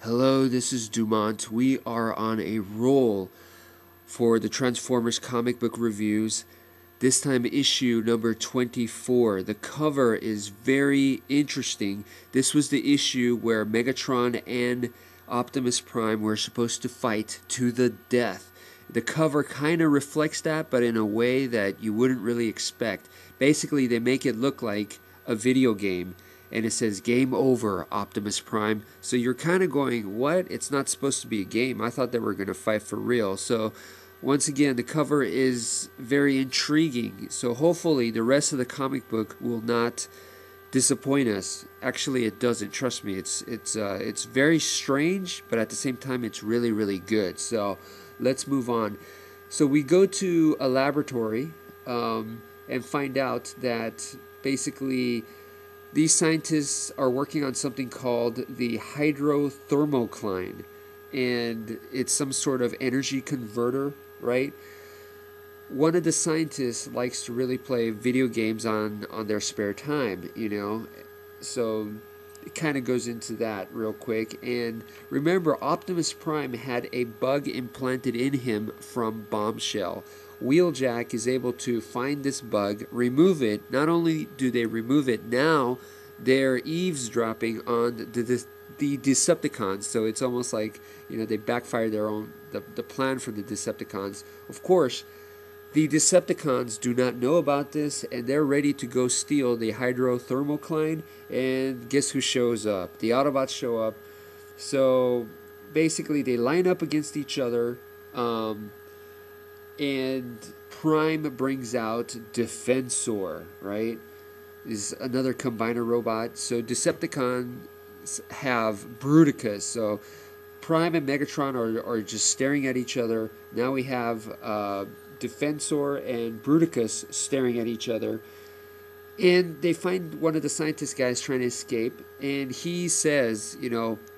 Hello, this is Dumont. We are on a roll for the Transformers comic book reviews. This time issue number 24. The cover is very interesting. This was the issue where Megatron and Optimus Prime were supposed to fight to the death. The cover kind of reflects that, but in a way that you wouldn't really expect. Basically, they make it look like a video game, and it says game over, Optimus Prime. So you're kind of going, what? It's not supposed to be a game. I thought they were going to fight for real. So once again, the cover is very intriguing. So hopefully the rest of the comic book will not disappoint us. Actually, it doesn't. Trust me. It's very strange, but at the same time, it's really, really good. So let's move on. So we go to a laboratory and find out that basically these scientists are working on something called the hydrothermocline, and it's some sort of energy converter, right? One of the scientists likes to really play video games on their spare time, so it kind of goes into that real quick. And remember, Optimus Prime had a bug implanted in him from Bombshell. Wheeljack is able to find this bug, remove it. Not only do they remove it, now they're eavesdropping on the Decepticons. So it's almost like, they backfire the plan for the Decepticons. Of course, the Decepticons do not know about this, and they're ready to go steal the hydrothermocline. And guess who shows up? The Autobots show up. So basically, they line up against each other. And Prime brings out Defensor, right? Is another combiner robot. So Decepticons have Bruticus. So Prime and Megatron are just staring at each other. Now we have Defensor and Bruticus staring at each other. And they find one of the scientist guys trying to escape. And he says,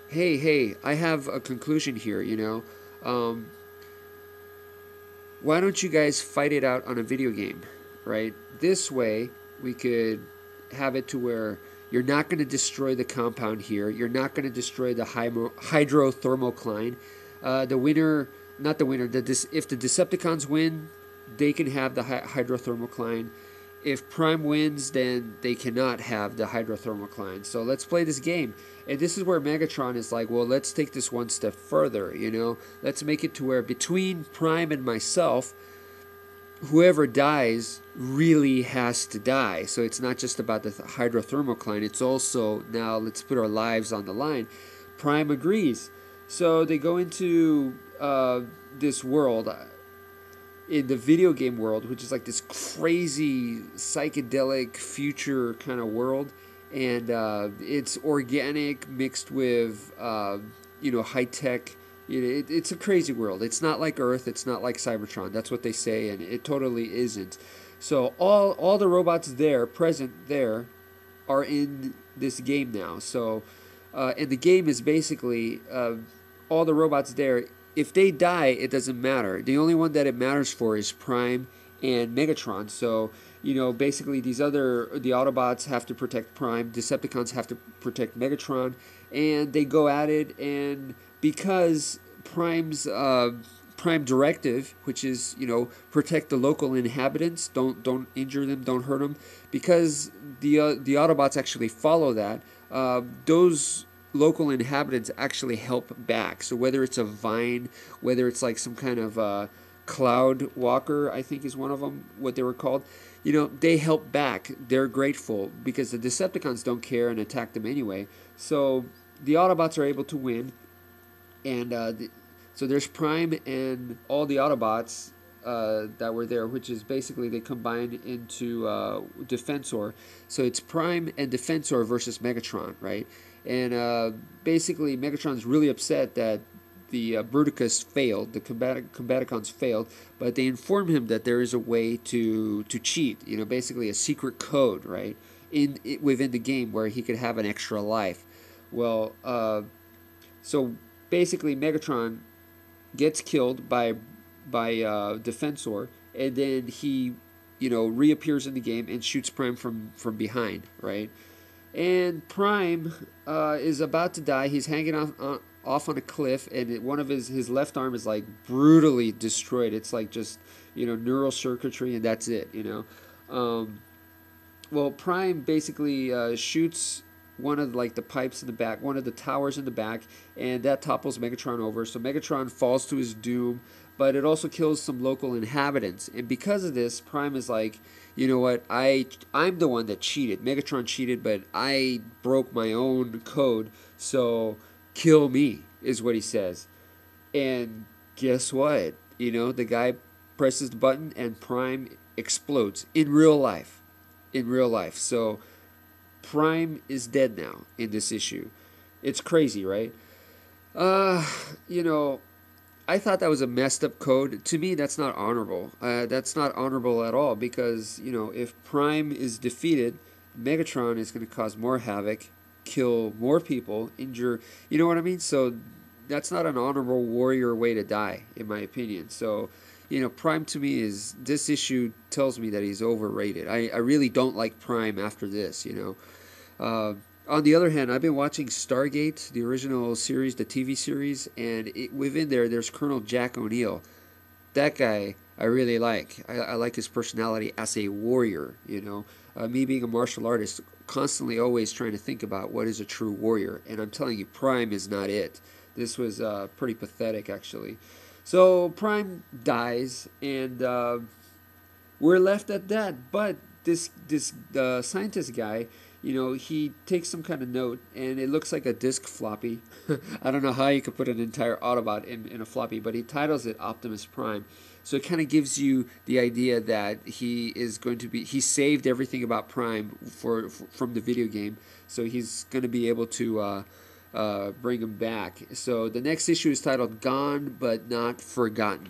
hey, I have a conclusion here, why don't you guys fight it out on a video game, right? This way, we could have it to where you're not going to destroy the compound here. You're not going to destroy the hydrothermocline. The winner, not the winner, if the Decepticons win, they can have the hydrothermocline. If Prime wins, then they cannot have the hydrothermocline. So let's play this game. And this is where Megatron is like, well, let's take this one step further, Let's make it to where between Prime and myself, whoever dies really has to die. So it's not just about the hydrothermocline. It's also, now let's put our lives on the line. Prime agrees. So they go into this world, in the video game world, which is like this crazy psychedelic future kind of world, and it's organic mixed with high tech. It's a crazy world. It's not like Earth. It's not like Cybertron. That's what they say, and it totally isn't. So all the robots present there are in this game now. So and the game is basically all the robots there. If they die, it doesn't matter. The only one that it matters for is Prime and Megatron. So, basically the Autobots have to protect Prime, Decepticons have to protect Megatron, and they go at it. And because Prime's Prime directive, which is, protect the local inhabitants, don't injure them, don't hurt them, because the Autobots actually follow that, those local inhabitants actually help back. So whether it's a vine, whether it's like some kind of cloud walker, I think is one of them, what they were called, they help back. They're grateful because the Decepticons don't care and attack them anyway. So the Autobots are able to win, and so there's Prime and all the Autobots that were there, which is basically they combined into Defensor. So it's Prime and Defensor versus Megatron, right? And basically Megatron's really upset that the Bruticus failed, the Combaticons failed, but they inform him that there is a way to cheat, basically a secret code, right, within the game where he could have an extra life. Well, so basically Megatron gets killed by Defensor, and then he reappears in the game and shoots Prime from behind, right? And Prime is about to die. He's hanging off on a cliff, and one of his left arm is like brutally destroyed. It's like just, neural circuitry, and that's it. Well, Prime basically shoots one of like the pipes in the back, one of the towers in the back, and that topples Megatron over. So Megatron falls to his doom, but it also kills some local inhabitants. And because of this, Prime is like, you know what? I'm the one that cheated. Megatron cheated, but I broke my own code. So kill me is what he says. And guess what? The guy presses the button and Prime explodes in real life. So Prime is dead now in this issue. It's crazy, right? I thought that was a messed up code. To me, that's not honorable. That's not honorable at all because, if Prime is defeated, Megatron is going to cause more havoc, kill more people, injure, you know what I mean? So that's not an honorable warrior way to die, in my opinion. So, Prime to me this issue tells me that he's overrated. I really don't like Prime after this, On the other hand, I've been watching Stargate, the original series, the TV series, and within there's Colonel Jack O'Neill. That guy I really like. I like his personality as a warrior, Me being a martial artist, constantly always trying to think about what is a true warrior. And I'm telling you, Prime is not it. This was pretty pathetic, actually. So Prime dies, and we're left at that. But this scientist guy, he takes some kind of note, and it looks like a disk floppy. I don't know how you could put an entire Autobot in a floppy, but he titles it Optimus Prime. So it kind of gives you the idea that he saved everything about Prime from the video game, so he's going to be able to bring him back. So the next issue is titled Gone But Not Forgotten.